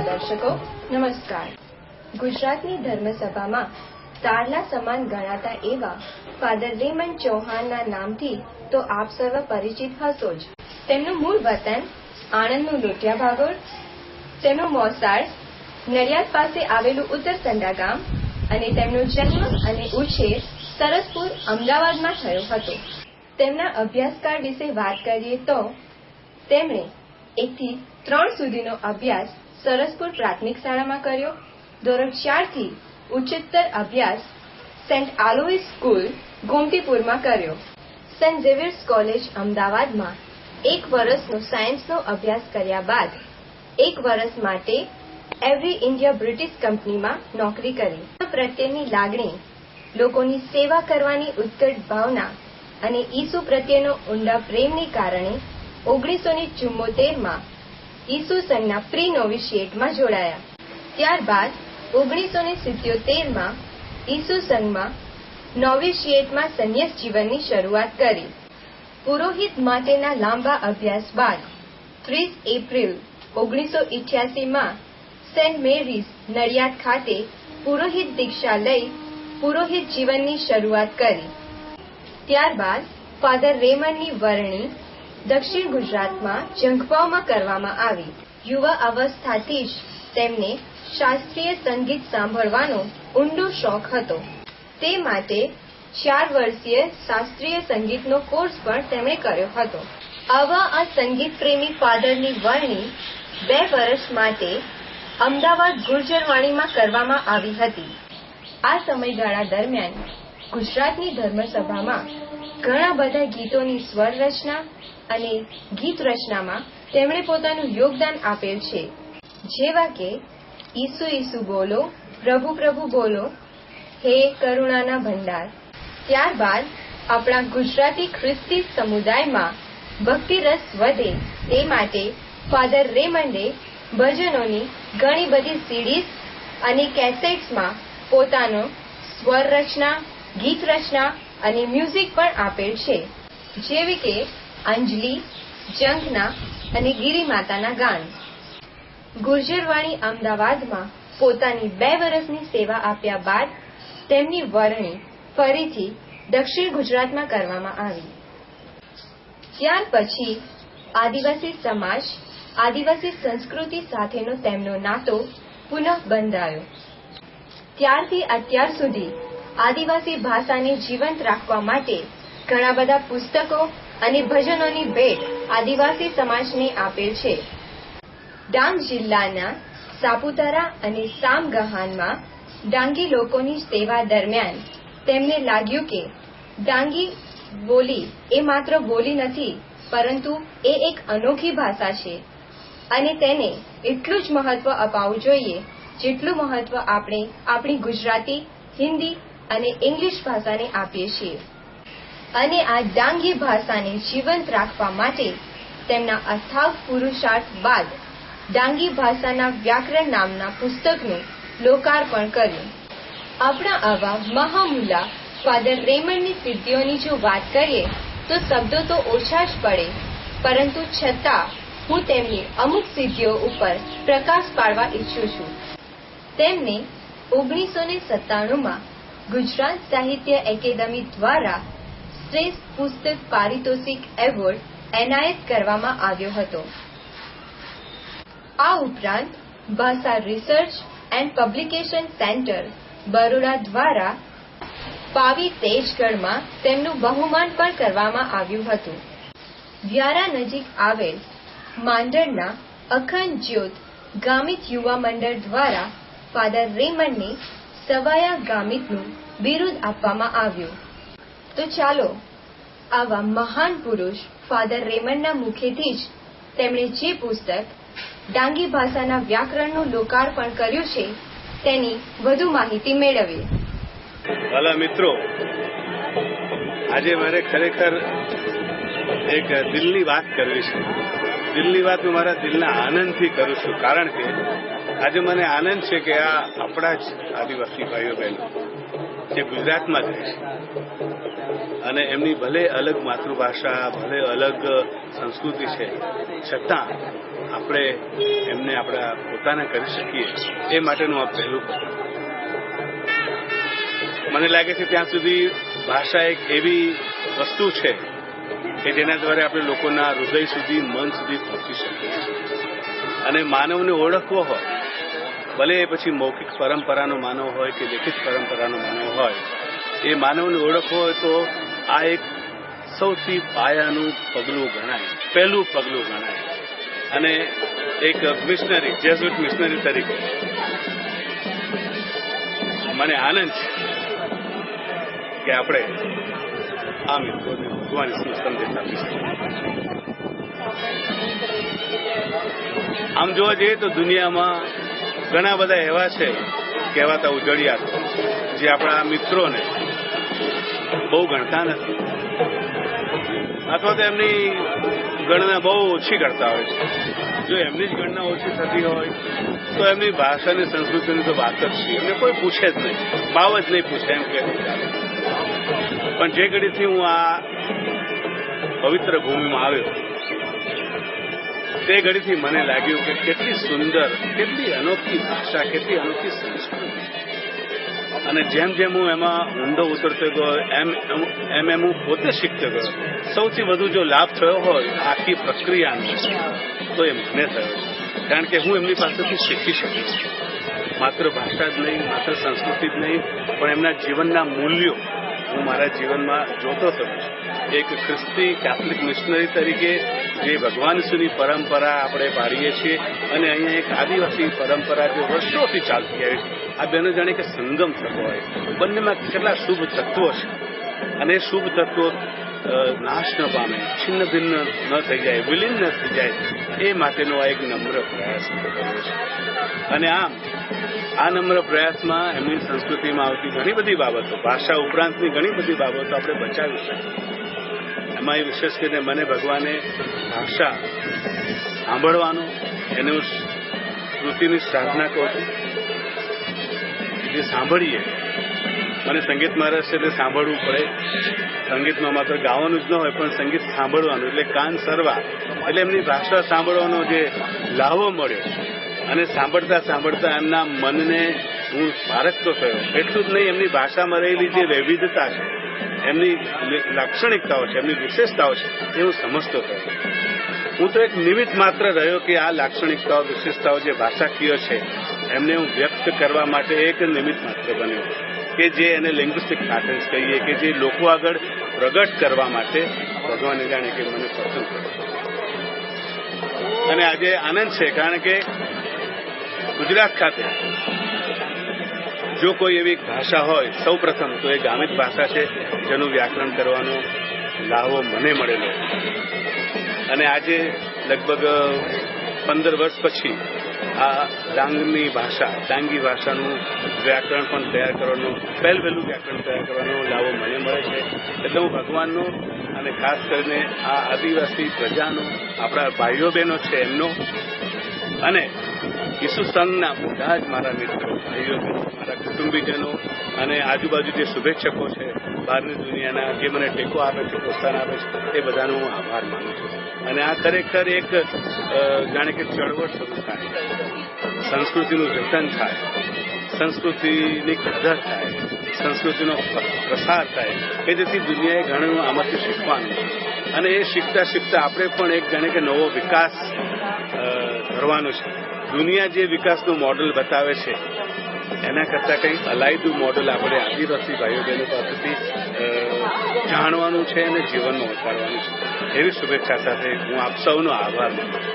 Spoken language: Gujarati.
દર્શકો નમસ્કાર. ગુજરાતની ધર્મસભામાં તારલા સમાન ગણાતા એવા ફાધર રેમન્ડ ચૌહાણના નામથી તો આપ સર્વ પરિચિત હશો જ. તેમનું મૂળ વતન આણંદનું લોટિયા ભાગોળ, તેમનું મોસાળ નડિયાદ પાસે આવેલું ઉત્તરસંડા ગામ અને તેમનો જન્મ અને ઉછેર સરસપુર અમદાવાદમાં થયો હતો. તેમના અભ્યાસકાળ વિશે વાત કરીએ તો તેમણે 1 થી 3 સુધીનો અભ્યાસ સરસપુર પ્રાથમિક શાળામાં કર્યો. ધોરણ 4 થી ઉચ્ચતર અભ્યાસ સેન્ટ આલોઈસ સ્કૂલ ગોમતીપુરમાં કર્યો. સેન્ટ ઝેવિયર્સ કોલેજ અમદાવાદમાં 1 વર્ષનો સાયન્સનો અભ્યાસ કર્યા બાદ 1 વર્ષ માટે એવરી ઇન્ડિયા બ્રિટિશ કંપનીમાં નોકરી કરી. પ્રત્યેની લાગણી, લોકોની સેવા કરવાની ઉત્કટ ભાવના અને ઈસુ પ્રત્યેનો ઊંડા પ્રેમને કારણે 1974માં ઈસુ સંઘના પ્રી નોવિશિએટમાં જોડાયા. ત્યારબાદ 1977માં ઈસુ સંઘમાં નોવિશિએટમાં સંન્યાસ જીવનની શરૂઆત કરી. પુરોહિત માટેના લાંબા અભ્યાસ બાદ 30 એપ્રિલ 1988માં સેન્ટ મેરીઝ નડિયાદ ખાતે પુરોહિત દીક્ષા લઈ પુરોહિત જીવનની શરૂઆત કરી. ત્યારબાદ ફાધર રેમન્ડની વરણી દક્ષિણ ગુજરાતમાં જંખવાવમાં કરવામાં આવી. યુવા અવસ્થાથી જ તેમને શાસ્ત્રીય સંગીત સાંભળવાનો ઊંડો શોખ હતો. તે માટે 4 વર્ષીય શાસ્ત્રીય સંગીતનો કોર્સ પણ તેમણે કર્યો હતો. આવા આ સંગીત પ્રેમી ફાધરની વરણી 2 વર્ષ માટે અમદાવાદ ગુર્જરવાણીમાં કરવામાં આવી હતી. આ સમયગાળા દરમિયાન ગુજરાતની ધર્મસભામાં ઘણા બધા ગીતોની સ્વર રચના અને ગીત રચનામાં તેમણે પોતાનું યોગદાન આપેલ છે, જેવા કે ઈસુ ઈસુ બોલો, પ્રભુ પ્રભુ બોલો, હે કરુણાના ભંડાર. ત્યારબાદ આપણા ગુજરાતી ખ્રિસ્તી સમુદાયમાં ભક્તિ રસ વધે તે માટે ફાધર રેમન્ડે ભજનોની ઘણી બધી સીડીઝ અને કેસેટ્સમાં પોતાનો સ્વર રચના, ગીત રચના અને મ્યુઝિક પણ આપેલ છે, જેવી કે અંજલિ, જંખના અને ગિરિમાતાના ગાન. ગુર્જરવાણી અમદાવાદમાં પોતાની 2 વર્ષની સેવા આપ્યા બાદ તેમની વરણી ફરીથી દક્ષિણ ગુજરાતમાં કરવામાં આવી. ત્યાર પછી આદિવાસી સમાજ, આદિવાસી સંસ્કૃતિ સાથેનો તેમનો નાતો પુનઃ બંધાયો. ત્યારથી અત્યાર સુધી આદિવાસી ભાષાને જીવંત રાખવા માટે ઘણા બધા પુસ્તકો અને ભજનોની ભેટ આદિવાસી સમાજને આપેલ છે. ડાંગ જિલ્લાના સાપુતારા અને સામગહાનમાં ડાંગી લોકોની સેવા દરમિયાન તેમને લાગ્યું કે ડાંગી બોલી એ માત્ર બોલી નથી, પરંતુ એ એક અનોખી ભાષા છે અને તેને એટલું જ મહત્વ અપાવવું જોઈએ જેટલું મહત્વ આપણે આપણી ગુજરાતી, હિન્દી અને ઇંગ્લિશ ભાષાને આપીએ છીએ. અને આ ડાંગી ભાષાને જીવંત રાખવા માટે તેમના અથાગ પુરુષાર્થ બાદ ડાંગી ભાષાના વ્યાકરણ નામના પુસ્તકનું લોકાર્પણ કર્યું. આપણા આવા મહામુલા ફાધર રેમન્ડની સિદ્ધિઓની જો વાત કરીએ તો શબ્દો તો ઓછા જ પડે, પરંતુ છતાં હું તેમની અમુક સિદ્ધિઓ ઉપર પ્રકાશ પાડવા ઈચ્છું છું. તેમને 1997માં ગુજરાત સાહિત્ય એકેડમી દ્વારા શ્રેષ્ઠ પુસ્તક પારિતોષિક એવોર્ડ એનાયત કરવામાં આવ્યો હતો. આ ઉપરાંત ભાષા research and publication centre Baroda દ્વારા પાવી તેજગઢમાં તેમનું બહુમાન પણ કરવામાં આવ્યું હતું. વ્યારા નજીક આવેલ માંડળના અખંડ જ્યોત ગામિત યુવા મંડળ દ્વારા ફાધર રેમન્ડને સવાયા ગામિતનું બિરુદ આપવામાં આવ્યું. તો ચાલો આવા મહાન પુરુષ ફાધર રેમન્ડના મુખેથી જ તેમણે જે પુસ્તક ડાંગી ભાષાના વ્યાકરણનું લોકાર્પણ કર્યું છે તેની વધુ માહિતી મેળવીએ. ભલા મિત્રો, આજે મારે ખરેખર એક દિલની વાત કરવી છે. દિલની વાત હું મારા દિલના આનંદથી કરું છું, કારણ કે આજે મને આનંદ છે કે આ આપણા જ આદિવાસી ભાઈઓ બહેનો જે ગુજરાતમાં જ રહે છે અને એમની ભલે અલગ માતૃભાષા, ભલે અલગ સંસ્કૃતિ છે, છતાં આપણે એમને આપણા પોતાના કરી શકીએ એ માટેનું આ પહેલું પગલું. મને લાગે છે ત્યાં સુધી ભાષા એક એવી વસ્તુ છે કે જેના દ્વારા આપણે લોકોના હૃદય સુધી, મન સુધી પહોંચી શકીએ અને માનવને ઓળખવો હોય, ભલે એ પછી મૌખિક પરંપરાનો માનવ હોય કે લેખિત પરંપરાનો માનવ હોય, એ માનવને ઓળખવો હોય તો આ એક સૌથી પાયાનું પગલું ગણાય, પહેલું પગલું ગણાય. અને એક મિશનરી, જેઝુઇટ મિશનરી તરીકે મને આનંદ છે કે આપણે આ મિત્રોને ભગવાન ઈસુ સંદેશ આપી શકીએ. આમ જોવા જઈએ તો દુનિયામાં ઘણા બધા એવા છે કહેવાતા ઉજળિયા જે આપણા મિત્રોને બહુ ગણતા નથી અથવા તો એમની ગણના બહુ ઓછી કરતા હોય છે. જો એમની જ ગણના ઓછી થતી હોય તો એમની ભાષાની સંસ્કૃતિની તો વાત જ છે, એમને કોઈ પૂછે જ નહીં, ભાવ જ નહીં પૂછે એમ કે. પણ જે ઘડીથી હું આ પવિત્ર ભૂમિમાં આવ્યો તે ઘડીથી મને લાગ્યું કે કેટલી સુંદર, કેટલી અનોખી ભાષા, કેટલી અનોખી સંસ્કૃતિ. અને જેમ જેમ હું એમાં ઊંડો ઉતરતો ગયો એમ હું પોતે શીખતો ગયો. સૌથી વધુ જો લાભ થયો હોય આખી પ્રક્રિયાનો તો એ મને થયો છે, કારણ કે હું એમની પાસેથી શીખી શકીશ. માત્ર ભાષા જ નહીં, માત્ર સંસ્કૃતિ જ નહીં, પણ એમના જીવનના મૂલ્યો હું મારા જીવનમાં જોતો થયો છું. એક ખ્રિસ્તી કેથોલિક મિશનરી તરીકે જે ભગવાન ઈસુની પરંપરા આપણે પાડીએ છીએ અને અહીંયા એક આદિવાસી પરંપરા જે વર્ષોથી ચાલતી આવી છે, આ બેનો જાણે કે સંગમ થતો હોય. બંનેમાં કેટલા શુભ તત્વો છે અને એ શુભ તત્વો નાશ ન પામે, છિન્ન ભિન્ન ન થઈ જાય, વિલીન ન થઈ જાય, એ માટેનો આ એક નમ્ર પ્રયાસ કર્યો છે. અને આમ આ નમ્ર પ્રયાસમાં એમની સંસ્કૃતિમાં આવતી ઘણી બધી બાબતો, ભાષા ઉપરાંતની ઘણી બધી બાબતો આપણે બચાવી શકીએ. એમાં એ વિશેષ કરીને મને ભગવાને ભાષા સાંભળવાનો, એને હું શ્રુતિની સાધના કહું છું. જે સાંભળીએ, મને સંગીતમાં રસ છે, તે સાંભળવું પડે. સંગીતમાં માત્ર ગાવાનું જ ન હોય પણ સંગીત સાંભળવાનું, એટલે કાન સરવા, એટલે એમની ભાષા સાંભળવાનો જે લાહવો મળ્યો અને સાંભળતા સાંભળતા એમના મનને હું પારખતો થયો. એટલું જ નહીં, એમની ભાષામાં રહેલી જે વૈવિધતા છે, એમની લાક્ષણિકતાઓ છે, એમની વિશેષતાઓ છે, એ હું સમજતો થયો. હું તો એક નિમિત્ત માત્ર રહ્યો કે આ લાક્ષણિકતાઓ, વિશેષતાઓ જે ભાષાકીય છે એમને હું વ્યક્ત કરવા માટે એક નિમિત્ત માત્ર બન્યો કે જે એને લિંગ્વિસ્ટિક પેટર્ન્સ કહીએ, કે જે લોકો આગળ પ્રગટ કરવા માટે ભગવાને જાણે કે મને પસંદ કર્યો. અને આજે આનંદ છે, કારણ કે ગુજરાત ખાતે જો કોઈ એવી ભાષા હોય, સૌ પ્રથમ તો એ ગામિત ભાષા છે જેનું વ્યાકરણ કરવાનો લાહવો મને મળેલો. અને આજે લગભગ 15 વર્ષ પછી આ ડાંગની ભાષા, ડાંગી ભાષાનું વ્યાકરણ પણ તૈયાર કરવાનું, પહેલું વ્યાકરણ તૈયાર કરવાનો લાહવો મને મળે છે. એટલે હું ભગવાનનો અને ખાસ કરીને આ આદિવાસી પ્રજાનો, આપણા ભાઈઓ બહેનો છે એમનો, અને ઈસુ સંઘના બધા જ મારા મિત્રો, ભાઈઓ, મારા કુટુંબીજનો અને આજુબાજુ જે શુભેચ્છકો છે બહારની દુનિયાના, જે મને ટેકો આપે છે, પ્રોત્સાહન આપે છે, એ બધાનો હું આભાર માનું છું. અને આ ખરેખર એક જાણે કે ચળવળ શરૂ થાય, સંસ્કૃતિનું જતન થાય, સંસ્કૃતિની કદર થાય, સંસ્કૃતિનો પ્રસાર થાય, કે જેથી દુનિયાએ ઘણું આમાંથી શીખવાનું છે. અને એ શીખતા શીખતા આપણે પણ એક જાણે કે નવો વિકાસ કરવાનો છે. દુનિયા જે વિકાસનું મોડલ બતાવે છે એના કરતાં કંઈક અલાયદું મોડલ આપણે આદિવાસી ભાઈઓ બહેનો પાસેથી જાણવાનું છે અને જીવનમાં ઉતારવાનું છે. એવી શુભેચ્છા સાથે હું આપ સૌનો આભાર માનું છું.